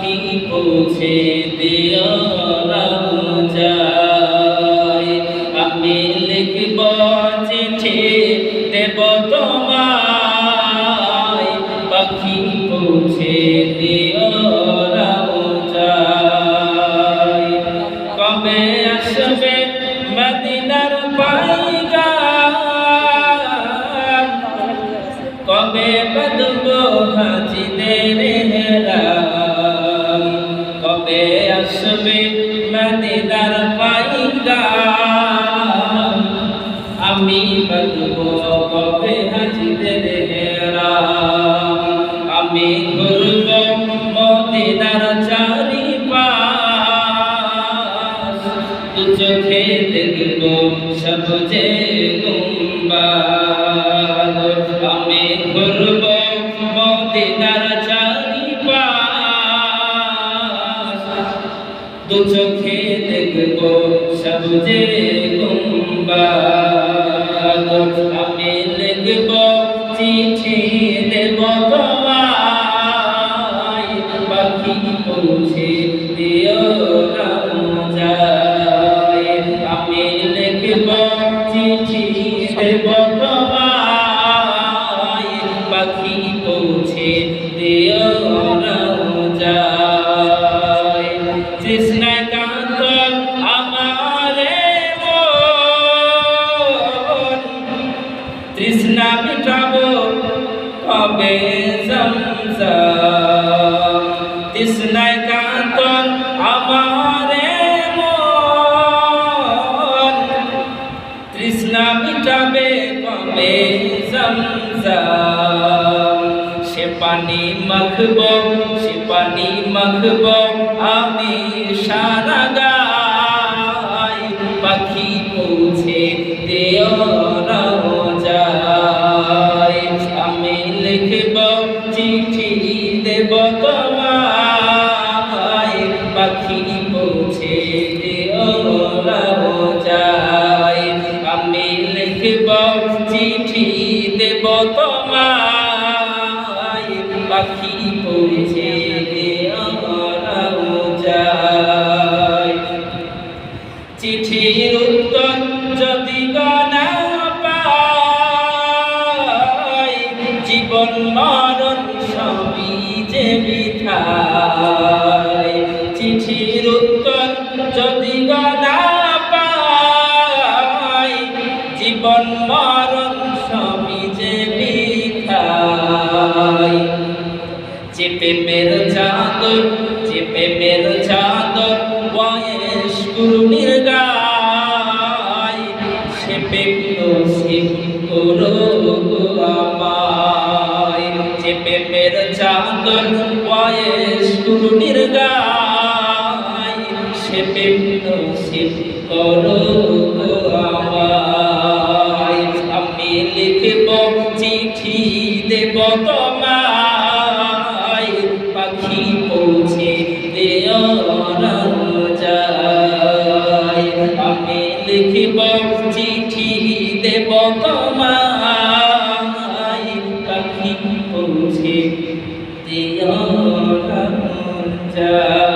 পাখি পৌঁছে দিও রওজায়। আমি লিখব চিঠি দেব তোমায়, পাখি পৌঁছে দিও রওজায়। কবে আসবে মদিনার পয়গাম, কবে বাঁধবো হাজিদের হেরাম, কবে আসবে মদিনার পয়গাম, আমি বাঁধবো কবে হাজিদের হেরাম। আমি ঘুরব মদিনার চারিপাশ, দু চোখে দেখব সবুজে গুম্বাদ। আমি ঘুরব মদিনার চারিপাশ, দু চোখে দেখব সবুজে গুম্বাদ। আমি লিখব চিঠি দেব তোমায়, পাখি পৌঁছে দিও রওজায়। আমি লিখব চিঠি দেব তোমায়, পাখি পৌঁছে দিও রওজায়। তৃষ্ণায় কাতর আমারে মন, তৃষ্ণা মিটাবো কবে জমজম। তৃষ্ণায় কাতর আমারে মন, তৃষ্ণা মিটাবে কবে জমজম। সে পানি মাখবো, সে পানি মাখবো আমি সারা গায়, পাখি পৌঁছে দিও রওজায়। আমি লিখব চিঠি দেব তোমায়, পাখি পৌঁছে দিও রওজায়। আমি লিখব চিঠি দেব তোমায়, পাখি পৌঁছে দিও রওজায়। চিঠির উত্তর যদি না পাই, জীবন মরণ সবই যে বৃথায়। চিঠির উত্তর যদি না পাই, জীবন মরণ সবই যে বৃথায়। চেপে মের চাদর, চেপে মের চাদর বয়স কুরুনির গায়, সে নসিব করো আমায়। চেপে মের চাদর বয়স কুরুনির গায়, সে নসিব করো আমায়। আমি লিখব চিঠি দেব তোমায়, পাখি পৌঁছে দিও রওজায়। আমি লিখব চিঠি দেব তোমায়, পাখি পৌঁছে দিও রওজায়।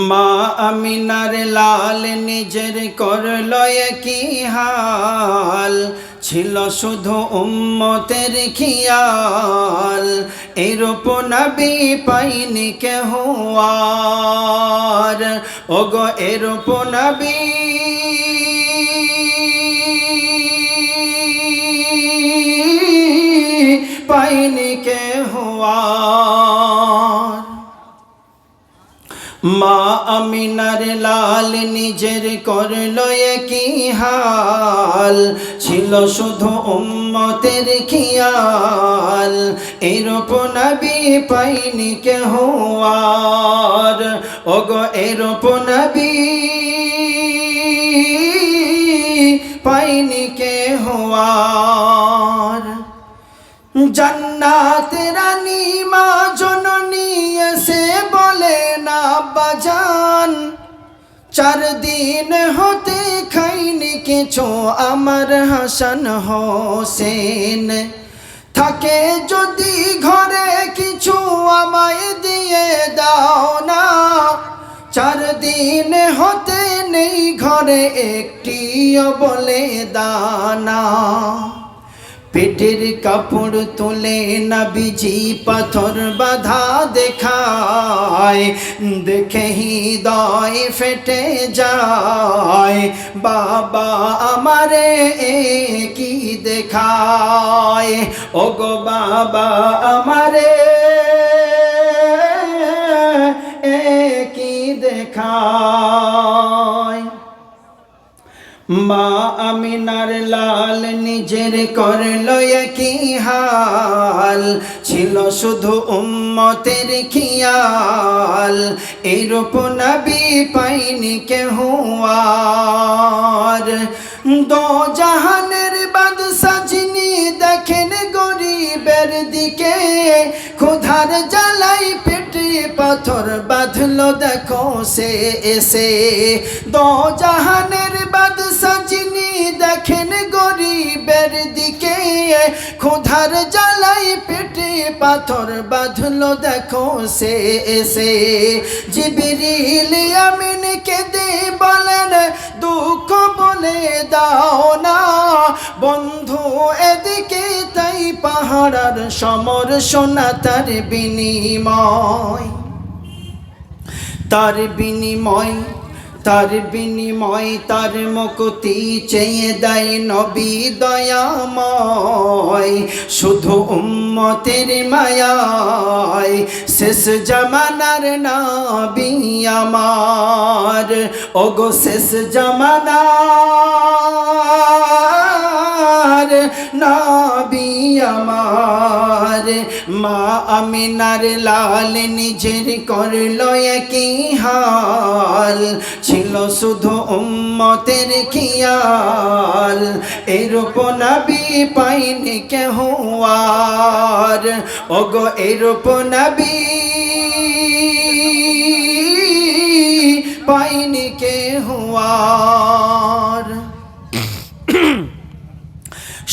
মা আমিনার লাল নিজের করলো কি হাল, ছিল শুধু উম্মতের খিয়াল, এরূপ নবী পাইনি কেহ আর। ওগো এরূপ নবী পাইনি কেহ আর। মা আমিনার লাল নিজের করলো কি হাল, ছিল শুধু উম্মতের খিয়াল, এরূপ নবী পাইনি কেহ আর। ওগো এরূপ নবী পাইনি কেহ আর। জান্নাত রানী মা জননী এসে বলে না বাজান, 4 দিন হতে খাইনি কিছু আমার হাসান হোসেন, থাকে যদি ঘরে কিছু আমায় দিয়ে দাও না। 4 দিন হতে নেই ঘরে একটিও বলে দানা। পেটের কাপড় তুলে নবীজি পাথর বাঁধা দেখায়, দেখে হৃদয় ফেটে যায়। বাবা আমারে কি দেখায়, ওগো বাবা আমারে কি দেখায়। মা আমিনার লাল নিজের করলো কি হাল, ছিল শুধু উম্মতের খিয়াল। এরূপ নবী পাইনি কেহ আর। দো জাহানের বাদশা যিনি দেখেন গরিবের দিকে, ক্ষুধার জ্বালাই পেটে পাথর বাঁধলো দেখো সে এসে। দো জাহানের বাদশা যিনি দেখেন গরিবের দিকে, ক্ষুধার জ্বালাই পেটে পাথর বাঁধলো দেখো সে এসে। জিবরিল আমিন কেঁদে বলেন দুঃখ বলে দাও না বন্ধু এদিকে, তাই পাহাড়ার সমর সোনা তার বিনিময়। তার বিনিময়, তার বিনিময়, তার মুক্তি চেয়ে দেয় নবী দয়াময়। শুধু উম্মতের মায়ায় শেষ জামানার নবী আমার, ওগো শেষ জামানার নবী আমার। মা আমিনার লাল নিজের করলো কি হাল, ছিল শুধু উম্মতের খিয়াল। এরূপ নবী পাইনি কেহ আর, ওগো এরূপ নবী পাইনি কেহ আর।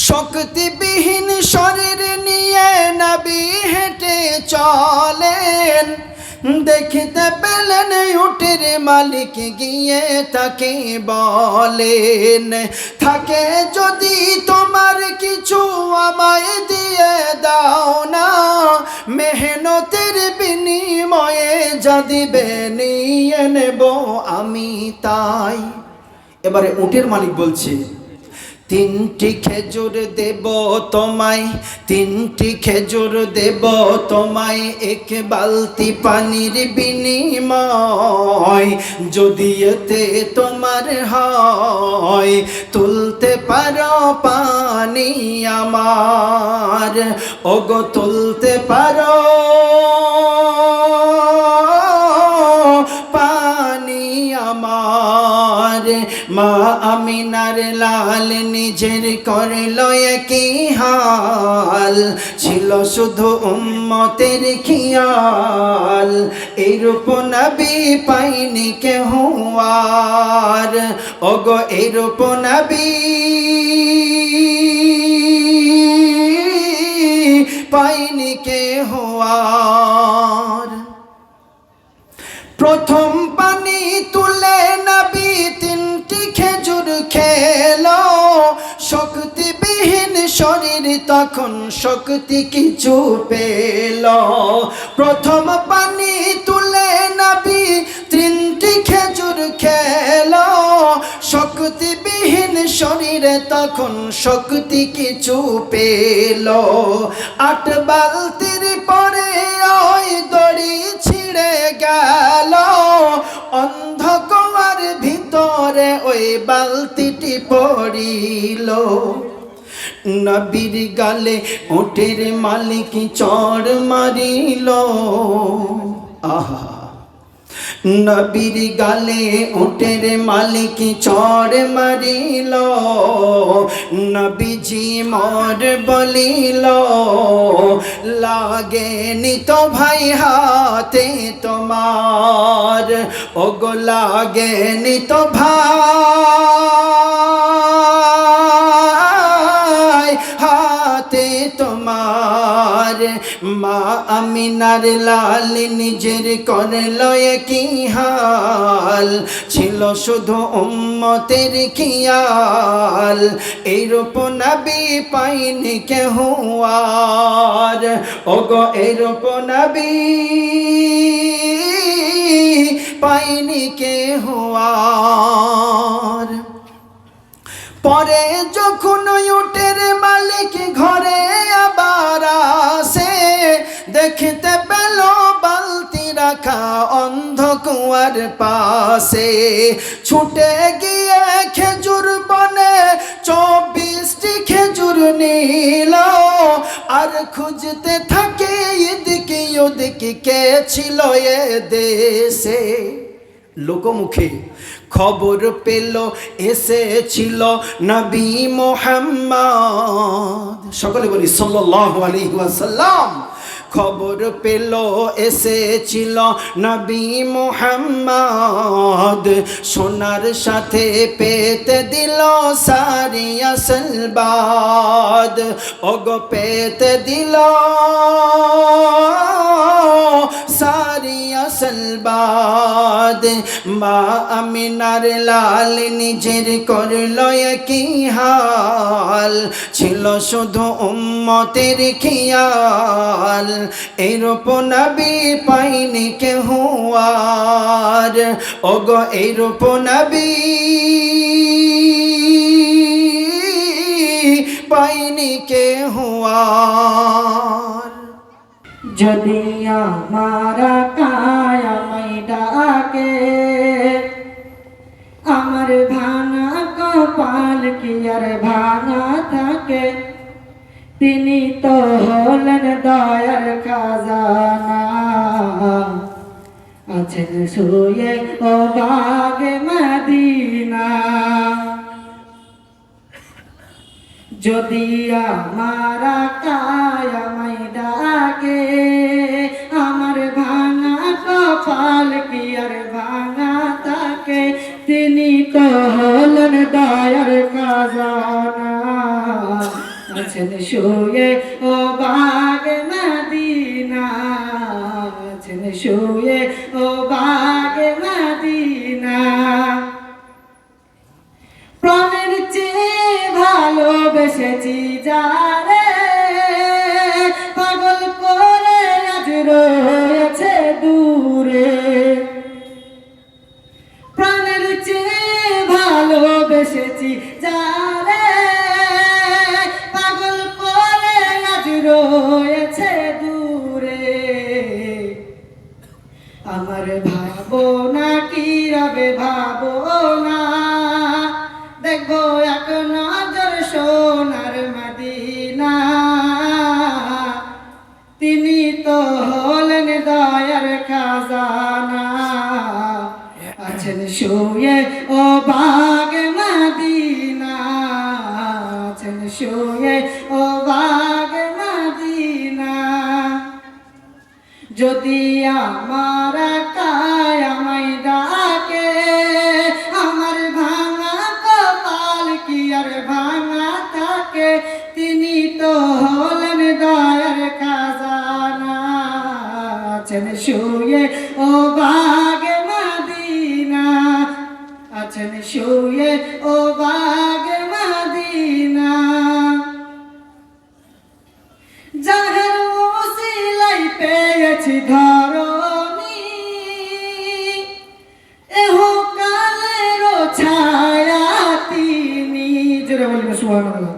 শক্তিবিহীন শরীর নিয়ে নবী হেঁটে চলেন, দেখতে পেলেন উটের মালিক গিয়ে তাকে বলেন, থাকে যদি তোমার কিছু আমায় দিয়ে দাও না। মেহনতের বিনিময়ে যা দিবে নিয়ে নেব আমি তাই। এবারে উটের মালিক বলছে, 3টি খেজুর দেব তোমায়, 3টি খেজুর দেব তোমায়, 1 বালতি পানির বিনিময়। যদি এতে তোমার হয় তুলতে পারো পানি আমার, ওগো তুলতে পারো পানি আমার। মা আমিনার লাল নিজের করলো কি হাল, ছিল শুধু উম্মতের খিয়াল। এরূপ নবী পাইনি কেহ আর, ওগো এরূপ নবী পাইনি কেহ আর। প্রথম পানি তুলে নবী 3টি খেজুর খেলো, শক্তিবিহীন শরীর তখন শক্তি কিছু পেল। প্রথম পানি তুলে নবী 3টি খেজুর খেলো, শক্তিবিহীন শরীরে তখন শক্তি কিছু পেল। 8 বালতির পরে ওই দড়ি ছিঁড়ে গেল, অন্ধকার ভিতরে ওই বালতিটি পড়িল। নবীর গালে উটের মালিক চড় মারিল, আহা। নবীর গালে উটের মালিক চড় মারিল, নবীজি মর বলিল, লাগেনি তো ভাই হাতে তোমার, ওগো লাগেনি তো ভাই মা আমিনার লাল নিজের করল কি হাল, ছিল শুধু উম্মতের খেয়াল, এইরূপ নবী পাইনি কেহ আর। ওগো এইরূপ নবী পাইনি কেহ আর। পরে যখন উটের মালিক ঘরে আবার আসে, দেখতে পেল বালতি রাখা অন্ধ কুয়ার পাশে। ছুটে গিয়ে খেজুর বনে 24টি খেজুর নিল, আর খুঁজতে থাকে এদিকে ওদিকে কে ছিল এ দেশে। লোকমুখে খবর পেল এসেছিল নবী মুহাম্মদ, সকলে বলি সাল্লাল্লাহু আলাইহি ওয়াসাল্লাম। খবর পেল এসেছিল নবী মুহাম্মদ, সোনার সাথে পেতে দিল সারি আসলবাদ। ওগো পেতে দিল সারি আসলবাদ। মা আমিনার লাল নিজের করল কি হাল, ছিল শুধু উম্মতের খেয়াল, এইরূপ নবী পাইনি কেহ আর। ওগো এইরূপ নবী পাইনি কেহ আর। যদি আমার কায়ামাই ডাকে, আমার ভাঙা কপাল কি আর ভাঙা থাকে, তিনি তো হলেন দয়ার খাজানা, আছেন শুয়ে ও বাগে মদিনা। যদি আমার কায়ামাই ডাকে, আমার ভাঙা কপাল কি আর ভাঙা থাকে, তিনি তো হলেন দয়ার খাজানা, আছেন শুয়ে ও বাগে মদিনা, আছেন শুয়ে ও বাগে মদিনা। প্রাণের চেয়ে ভালোবেসেছি যারে, পাগল করে আজ রয়েছে দূরে। প্রাণের চেয়ে ভালোবেসেছি যারে, পাগল করে আজ রয়েছে দূরে। আমার ভাবনা কি রবে ভাবনা, দেখবো এক নজর সোনার মদিনা, তিনি তো হলেন দয়ার খাজানা, আছেন শুয়ে ও বাগে মদিনা, আছেন শুয়ে ও বাগে মদিনা। যদি আমার কায়ামাই ডাকে, আমার ভাঙা কপাল কি আর ভাঙা থাকে, তিনি তো হলেন দয়ার খাজানা, আছেন শুয়ে ও বাগে মদিনা, আছেন শুয়ে ও বাগে মদিনা। যাহার ওসিলাই পেয়েছি ধরণী, এহ কালের ছায়া তিনি। জোরে বলবেন সুবহানাল্লাহ।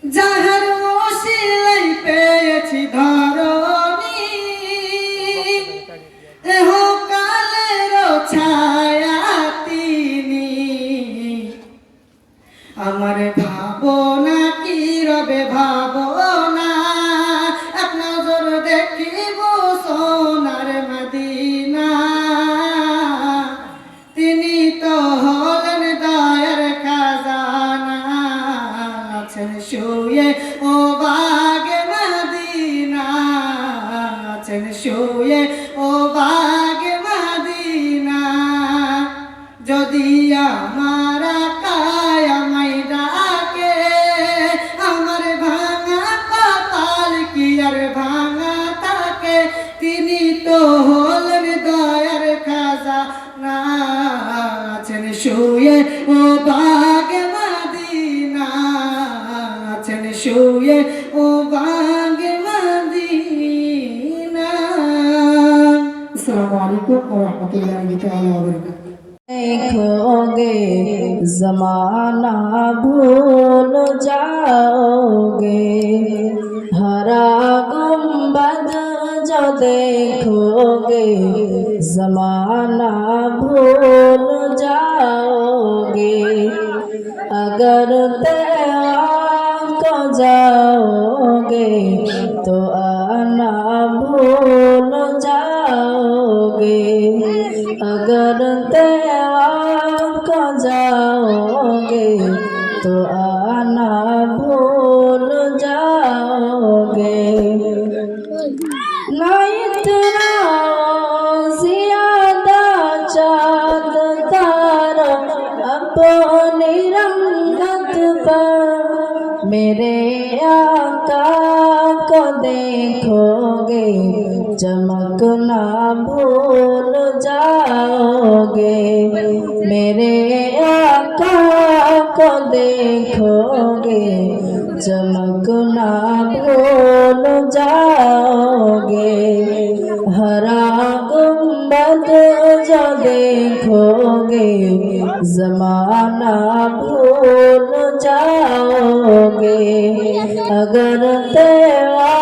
যাহার ওসিলাই পেয়েছি ধরণী, এহ কালের ছায়া তিনি। আমার ভাবনা কি রবে ভাবনা, এক নজর দেখিব সোনার মদিনা, তিনি তো হলেন দয়ার খাজানা, আছেন শুয়ে ও বাগে মদিনা, আছেন শুয়ে ও বাগে মদিনা। যদি আমার কায়ামাই ডাকে, শুয়ে ও বাগে মদিনা আছেন শুয়ে ও বাগে মদিনা। আসসালামু আলাইকুম ওয়া রাহমাতুল্লাহি তাআলা ওয়া বারাকাতুহু। देखोगे जमाना भूल जाओगे, हरा गुंबद जो देखोगे जमाना भूल जाओगे, अगर तेरा को जाओगे तो आना भूल जाओगे, अगर तेरा को जाओगे तो आना भूल जाओगे। ना इतना ज्यादा चाँद तारा अपनी रंगत पर, मेरे आका को देखोगे चमकना भूल जाओगे, मेरे आका को देखोगे चमकना भूल जाओगे, हरा गुंबद जो देखोगे जमाना भूल जाओगे, अगर तेरा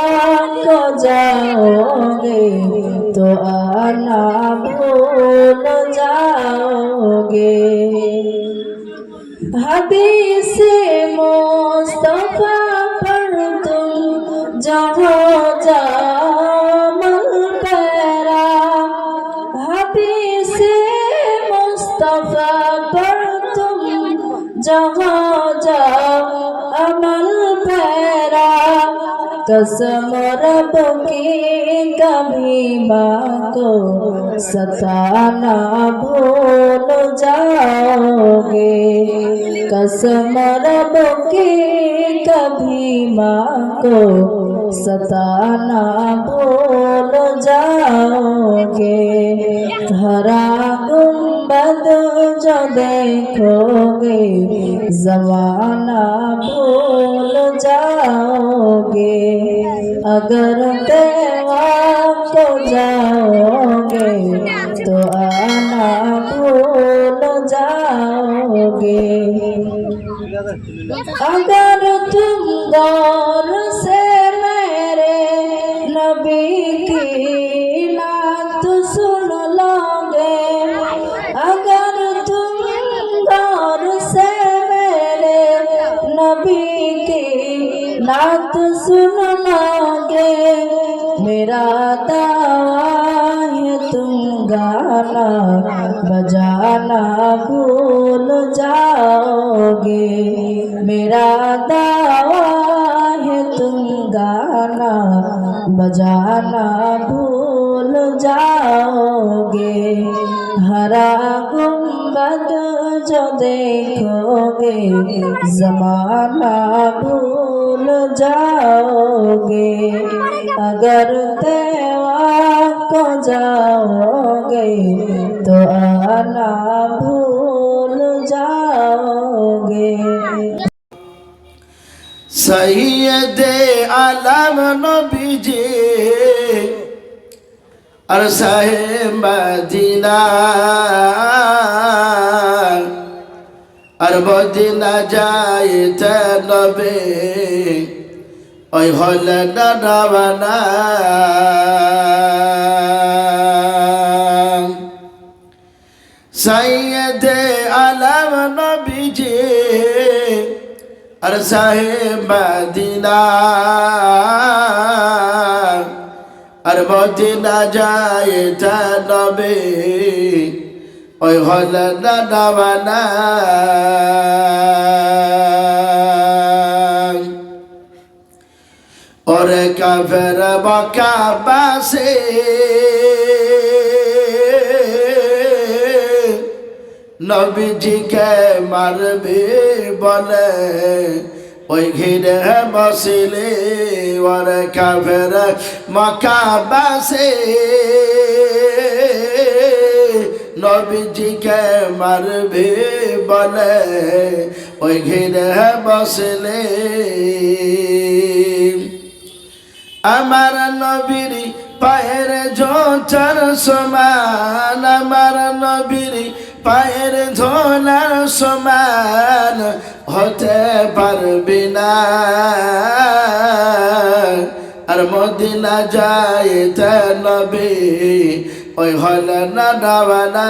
को जाओगे तो आना भूल जाओगे। हदीस मुस्तफा पर तुम जहाँ जामल पैरा, हदीस मुस्तफा पर तुम जहाँ जाओ अमल पैरा, कसम रब की कभी माँ को सताना भूल जाओगे, कसम रब की कभी माँ को सताना भूल जाओगे, हरा गुंबद जो देखोगे जमाना भूल जाओगे, अगर तेरा को जाओगे तो आना भूल जाओगे। अगर तुम गौर से मेरे नबी की नात सुन लोगे, अगर तुम गौर से मेरे नबी की नात सुन लोगे, मेरा दावा है तुम गाना बजाना भूल जाओगे, मेरा दावा है तुम गाना बजाना भूल जाओगे, हरा गुंबद जो देखोगे जमाना भूल जाओगे, अगर तेरा को जाओगे तो आना भूल जाओगे। सैयदे आलम नबीजी और साहे मदीना और मदीना जाइते नबी ওই হলে ডানা সাইয়েদে আলম নবীজি আর সাহেব মদিনা আর মদিনা যাইতে নবী ওই হলে ডানা और काफिर मक्का से नबी जी के मारबे बोले ওই ঘিরে বসিলে और काफिर मक्का से নবীজিকে মারবে বলে ওই ঘিরে বসলে আমার নবীর পায়ের জোটার সমান আমার নবীর পায়ের ধোলার সমান হতে পারবি না আর মদিনা যাইতে নবী ওই হলে না দাওয়ানা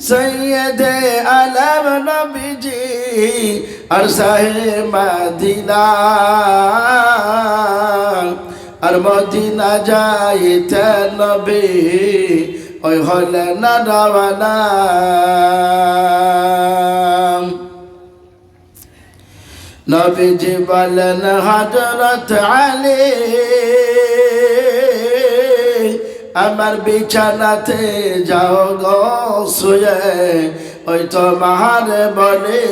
সৈয়দে আলম নবীজি আর সাহে মদিনা আর মদিনা যাইতে নবী ওই হলে না দাওয়ানা নবীজি বলেন হযরত আলী আমার বিছানাতে যাও গো শুয়ে ওই তোমার বলে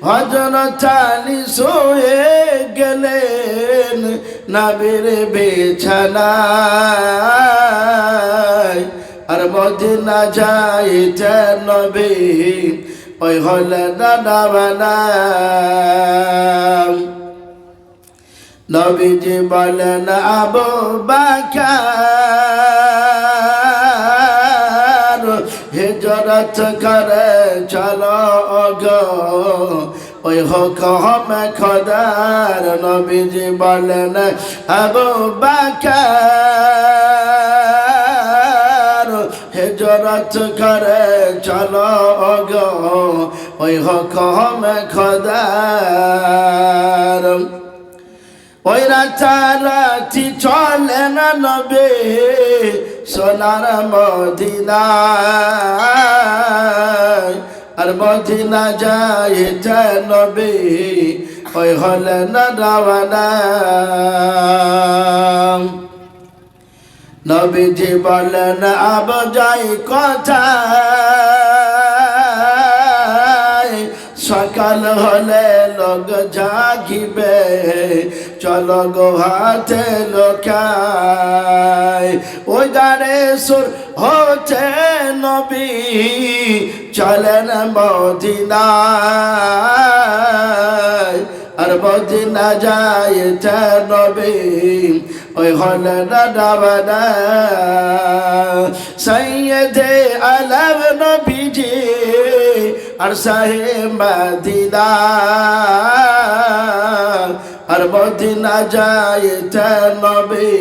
হযরত আলী শুয়ে গেলেন নবীর বিছানায় আর মদিনা যাইতে নবী ওই হলে না দাওয়ানা নবীজি বলেন আবু বকর হিজরত করে চলো গো ওই হুকুম খোদার নবীজি বলেন আবু বকর হিজরত করে চলো গো ওই হুকুম খোদার ওই রাতারাতি চলে না নবী সোনার মদিনায় আর মদিনা যাইতে নবী ওই হলে না দাওয়ানা নবীজি বলেন আব যাই কোথায় সকাল হলে লোক জাগিবে চলো গো হাতে লোকায় ওই গানে সুর হচ্ছে নবী চলেন মদিনায় আর মদিনা যাইতে নবী ওই হলে না দাওয়ানা সৈয়দে আলম নবীজি আর সাহে মদিনা আর মদিনা যাইতে নবী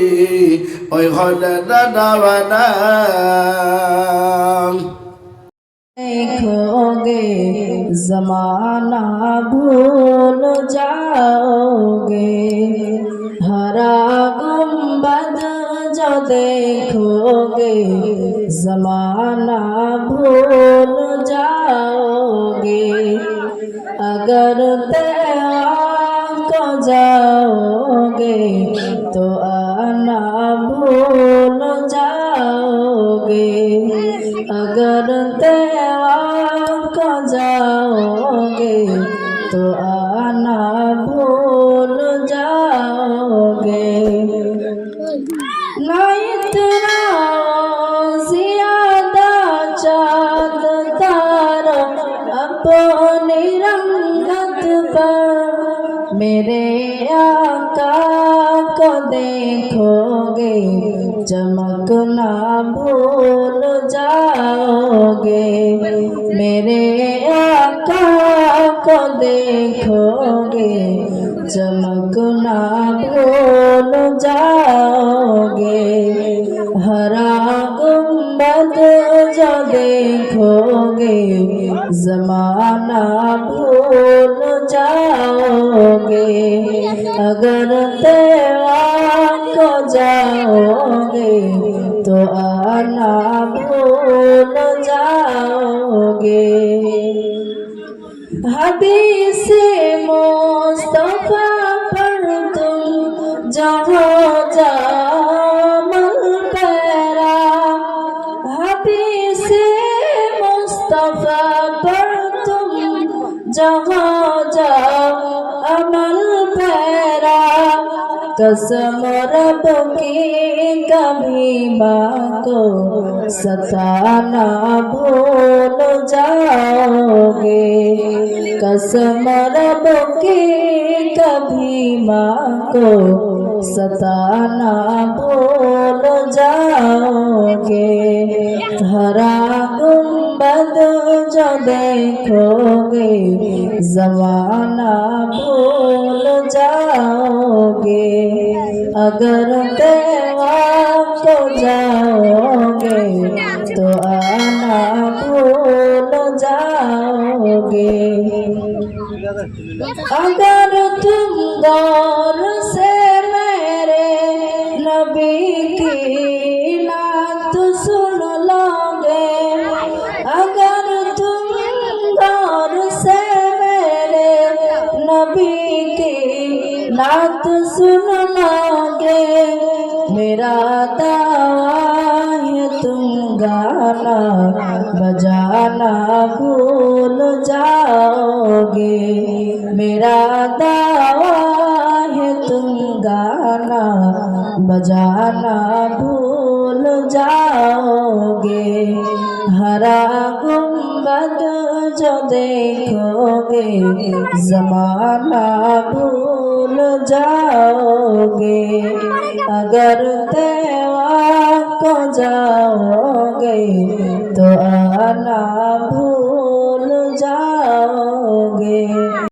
ওই হলে না দাওয়ানা देखोगे जमाना भूल जाओगे हरा गुंबद जो देखोगे जमाना भूल जाओगे अगर तेरा को जाओगे तो आना भूल जाओगे अगर तेरा को जाओगे तो आना भूल जाओगे ना इतना ज्यादा चाँद तारा अपनी रंगत पर मेरे आका को देखोगे चमकना भूल जाओगे मेरे आका को देखोगे चमकना भूल जाओगे हरा गुंबद जो देखोगे जमाना भूल जाओगे अगर तेरा को जाओगे तो आना भूल जाओगे हदीस मुस्तफा पर तुम जहाँ जामल पैरा हदीस मुस्तफा पर तुम जहाँ जाओ अमल पैरा कसम रब की कभी माँ को सताना भूल जाओगे। कसम रब की कभी माँ को सताना भूल जाओगे। हरा गुंबद जो देखोगे ज़माना भूल जाओगे। अगर तेवा को जाओगे तो आना भूल जाओगे। अगर तुम गौर से मेरे नबी की नात सुन लोगे, अगर तुम गौर से मेरे नबी की नात सुन लोगे, मेरा दावा है तुम गाना बजाना भूल जाओगे। मेरा दावा है तुम गाना बजाना भूल जाओगे। हरा गुंबद जो देखोगे ज़माना भूल जाओगे। अगर तेवा को जाओगे